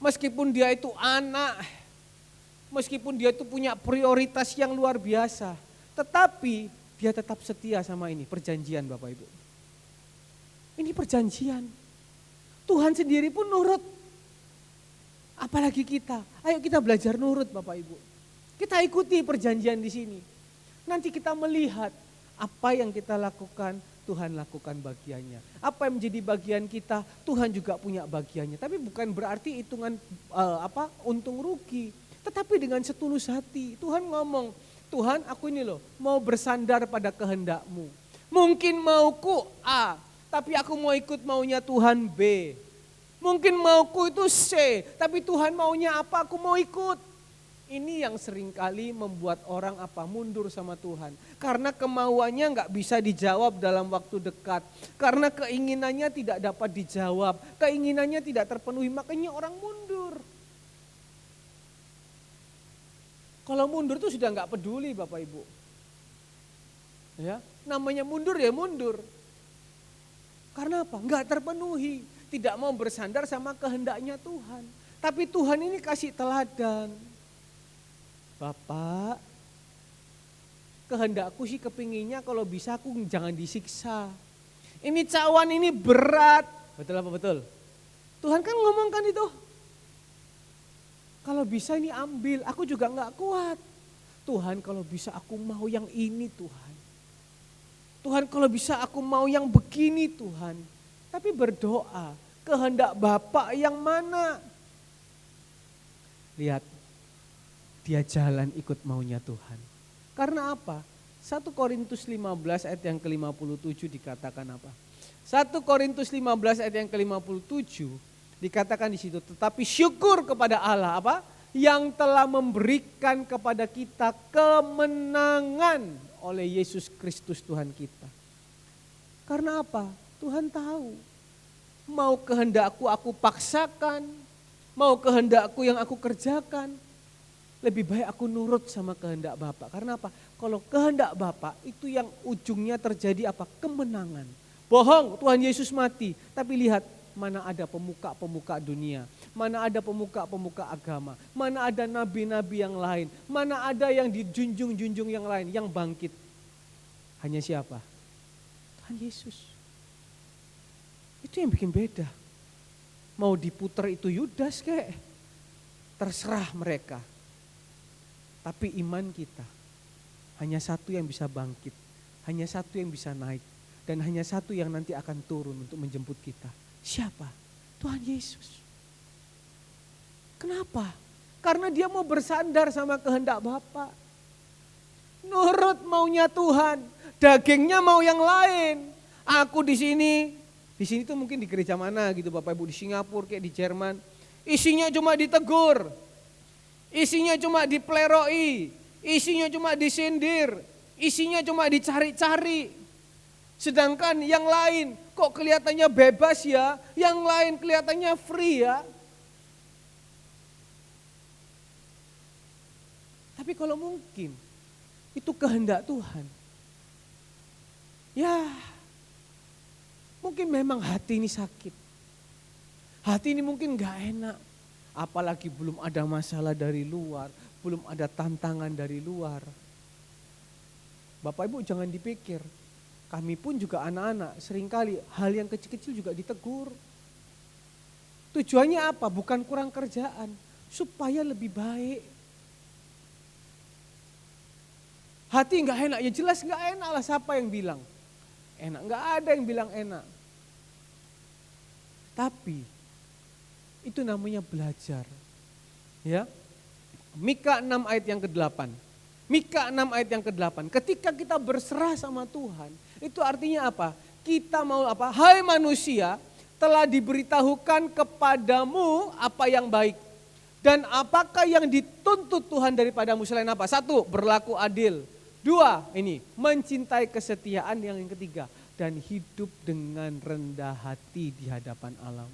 Meskipun dia itu anak, meskipun dia itu punya prioritas yang luar biasa, tetapi dia tetap setia sama ini, perjanjian Bapak Ibu. Ini perjanjian. Tuhan sendiri pun nurut. Apalagi kita, ayo kita belajar nurut Bapak Ibu. Kita ikuti perjanjian di sini. Nanti kita melihat apa yang kita lakukan, Tuhan lakukan bagiannya. Apa yang menjadi bagian kita, Tuhan juga punya bagiannya. Tapi bukan berarti hitungan untung rugi. Tetapi dengan setulus hati, Tuhan ngomong, Tuhan aku ini loh mau bersandar pada kehendakmu. Mungkin mauku A, tapi aku mau ikut maunya Tuhan B. Mungkin mauku itu C, tapi Tuhan maunya apa aku mau ikut. Ini yang seringkali membuat orang mundur sama Tuhan. Karena kemauannya nggak bisa dijawab dalam waktu dekat. Karena keinginannya tidak dapat dijawab. Keinginannya tidak terpenuhi, makanya orang mundur. Kalau mundur itu sudah nggak peduli Bapak Ibu. Ya, namanya mundur ya mundur. Karena apa? Nggak terpenuhi. Tidak mau bersandar sama kehendaknya Tuhan. Tapi Tuhan ini kasih teladan. Bapak, kehendakku sih kepinginnya kalau bisa aku jangan disiksa. Ini cawan ini berat. Betul apa betul? Tuhan kan ngomongkan itu. Kalau bisa ini ambil, aku juga nggak kuat. Tuhan kalau bisa aku mau yang ini Tuhan. Tuhan kalau bisa aku mau yang begini Tuhan. Tapi berdoa, kehendak Bapak yang mana? Lihat, dia jalan ikut maunya Tuhan. Karena apa? 1 Korintus 15 ayat yang ke-57 dikatakan apa? 1 Korintus 15 ayat yang ke-57 dikatakan di situ, tetapi syukur kepada Allah apa? Yang telah memberikan kepada kita kemenangan oleh Yesus Kristus Tuhan kita. Karena apa? Tuhan tahu. Mau kehendakku aku paksakan, mau kehendakku yang aku kerjakan, lebih baik aku nurut sama kehendak Bapak. Karena apa? Kalau kehendak Bapak itu yang ujungnya terjadi apa? Kemenangan. Bohong, Tuhan Yesus mati. Tapi lihat, mana ada pemuka-pemuka dunia. Mana ada pemuka-pemuka agama. Mana ada nabi-nabi yang lain. Mana ada yang dijunjung-junjung yang lain. Yang bangkit. Hanya siapa? Tuhan Yesus. Itu yang bikin beda. Mau diputer itu Yudas kek. Terserah mereka. Tapi iman kita hanya satu yang bisa bangkit, hanya satu yang bisa naik, dan hanya satu yang nanti akan turun untuk menjemput kita. Siapa? Tuhan Yesus. Kenapa? Karena dia mau bersandar sama kehendak Bapa. Nurut maunya Tuhan. Dagingnya mau yang lain. Aku di sini tuh mungkin di gereja mana gitu Bapak Ibu, di Singapura kayak di Jerman. Isinya cuma ditegur, isinya cuma dipleroi, isinya cuma disindir, isinya cuma dicari-cari. Sedangkan yang lain kok kelihatannya bebas ya, yang lain kelihatannya free ya. Tapi kalau mungkin itu kehendak Tuhan, ya mungkin memang hati ini sakit. Hati ini mungkin gak enak. Apalagi belum ada masalah dari luar, belum ada tantangan dari luar. Bapak Ibu jangan dipikir, kami pun juga anak-anak seringkali hal yang kecil-kecil juga ditegur. Tujuannya apa? Bukan kurang kerjaan, supaya lebih baik. Hati gak enak, ya jelas gak enak lah, siapa yang bilang enak? Gak ada yang bilang enak. Tapi itu namanya belajar. Ya. Mika 6 ayat yang ke-8. Mika 6 ayat yang ke-8. Ketika kita berserah sama Tuhan, itu artinya apa? Kita mau apa? Hai manusia, telah diberitahukan kepadamu apa yang baik. Dan apakah yang dituntut Tuhan daripadamu selain apa? 1, berlaku adil. 2, ini mencintai kesetiaan. Yang ketiga, dan hidup dengan rendah hati di hadapan Allah.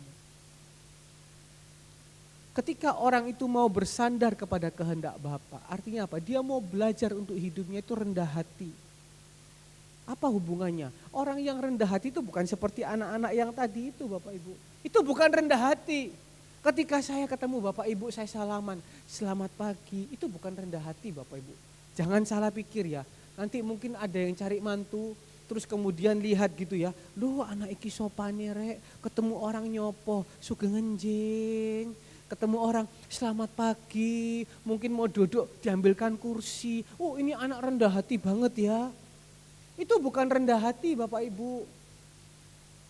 Ketika orang itu mau bersandar kepada kehendak Bapa, artinya apa? Dia mau belajar untuk hidupnya itu rendah hati. Apa hubungannya? Orang yang rendah hati itu bukan seperti anak-anak yang tadi itu Bapak Ibu. Itu bukan rendah hati. Ketika saya ketemu Bapak Ibu, saya salaman, selamat pagi, itu bukan rendah hati Bapak Ibu. Jangan salah pikir ya, nanti mungkin ada yang cari mantu, terus kemudian lihat gitu ya, loh anak iki sopane rek, ketemu orang nyopo, sugeng ngenjing. Ketemu orang selamat pagi, mungkin mau duduk diambilkan kursi. Oh ini anak rendah hati banget ya. Itu bukan rendah hati Bapak Ibu.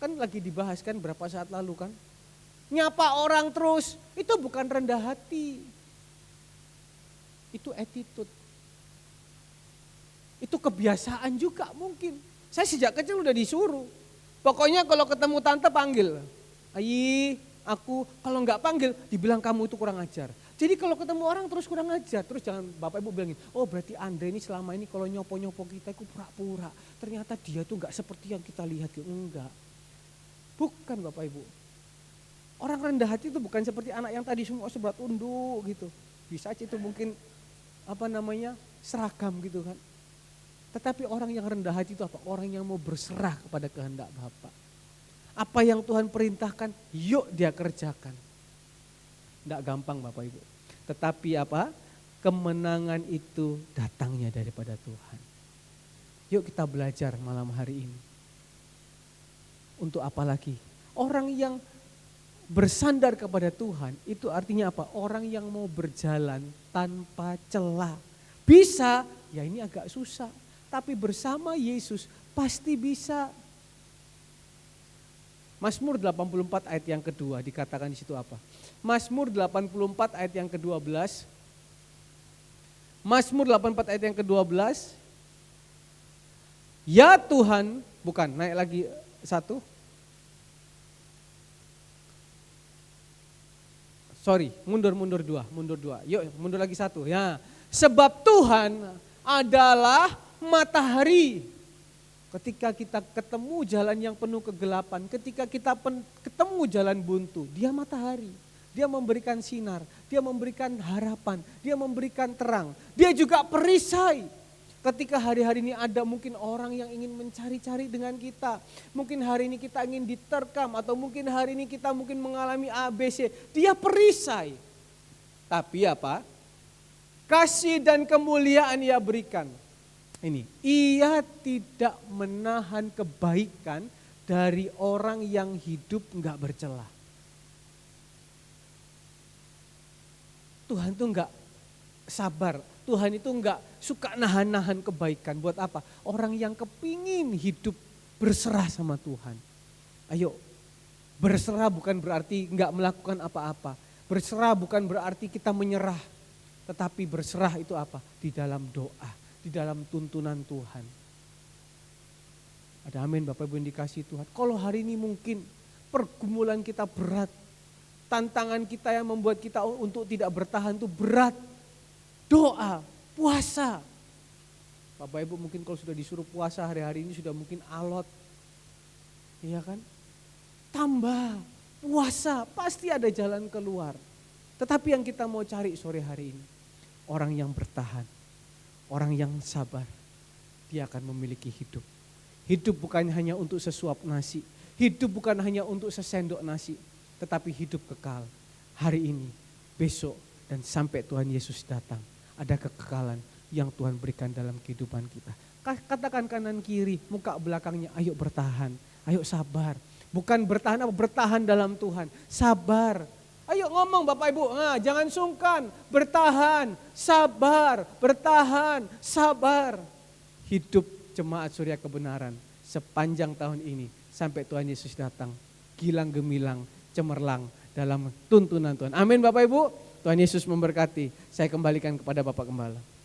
Kan lagi dibahas kan berapa saat lalu kan. Nyapa orang terus, itu bukan rendah hati. Itu attitude. Itu kebiasaan juga mungkin. Saya sejak kecil udah disuruh. Pokoknya kalau ketemu tante panggil. Ayi. Aku kalau nggak panggil dibilang kamu itu kurang ajar. Jadi kalau ketemu orang terus kurang ajar, terus jangan Bapak Ibu bilangin, oh berarti Andre ini selama ini kalau nyopo-nyopo kita itu pura-pura. Ternyata dia tuh nggak seperti yang kita lihat, enggak. Bukan Bapak Ibu. Orang rendah hati itu bukan seperti anak yang tadi semua seberat unduk gitu. Bisa aja itu mungkin seragam gitu kan. Tetapi orang yang rendah hati itu apa? Orang yang mau berserah kepada kehendak Bapa. Apa yang Tuhan perintahkan, yuk dia kerjakan. Tidak gampang Bapak Ibu. Tetapi apa? Kemenangan itu datangnya daripada Tuhan. Yuk kita belajar malam hari ini. Untuk apa lagi? Orang yang bersandar kepada Tuhan, itu artinya apa? Orang yang mau berjalan tanpa celah. Bisa, ya ini agak susah. Tapi bersama Yesus pasti bisa. Mazmur 84 ayat yang kedua dikatakan di situ apa? Mazmur 84 ayat yang ke-12. Mazmur 84 ayat yang ke-12. Ya Tuhan, bukan, naik lagi 1. Sorry, mundur 2. Yuk, mundur lagi 1. Ya, sebab Tuhan adalah matahari. Ketika kita ketemu jalan yang penuh kegelapan, ketika kita ketemu jalan buntu, dia matahari. Dia memberikan sinar, dia memberikan harapan, dia memberikan terang. Dia juga perisai. Ketika hari-hari ini ada mungkin orang yang ingin mencari-cari dengan kita. Mungkin hari ini kita ingin diterkam atau mungkin hari ini kita mungkin mengalami ABC. Dia perisai. Tapi apa? Kasih dan kemuliaan ia berikan. Ini, ia tidak menahan kebaikan dari orang yang hidup enggak bercelah. Tuhan tuh enggak sabar, Tuhan itu enggak suka nahan-nahan kebaikan. Buat apa? Orang yang kepingin hidup berserah sama Tuhan. Ayo, berserah bukan berarti enggak melakukan apa-apa. Berserah bukan berarti kita menyerah. Tetapi berserah itu apa? Di dalam doa. Di dalam tuntunan Tuhan. Ada amin Bapak Ibu yang dikasihi Tuhan. Kalau hari ini mungkin pergumulan kita berat, tantangan kita yang membuat kita untuk tidak bertahan itu berat. Doa, puasa. Bapak Ibu mungkin kalau sudah disuruh puasa hari-hari ini sudah mungkin alot. Iya kan? Tambah puasa, pasti ada jalan keluar. Tetapi yang kita mau cari sore hari ini, orang yang bertahan, orang yang sabar, dia akan memiliki hidup. Hidup bukan hanya untuk sesuap nasi, hidup bukan hanya untuk sesendok nasi, tetapi hidup kekal. Hari ini, besok, dan sampai Tuhan Yesus datang, ada kekekalan yang Tuhan berikan dalam kehidupan kita. Katakan kanan kiri, muka belakangnya, ayo bertahan, ayo sabar. Bukan bertahan, bertahan dalam Tuhan, sabar. Ayo ngomong Bapak Ibu, jangan sungkan, bertahan, sabar, bertahan, sabar. Hidup Jemaat Surya Kebenaran sepanjang tahun ini sampai Tuhan Yesus datang, gilang gemilang, cemerlang dalam tuntunan Tuhan. Amin Bapak Ibu, Tuhan Yesus memberkati. Saya kembalikan kepada Bapak Gembala.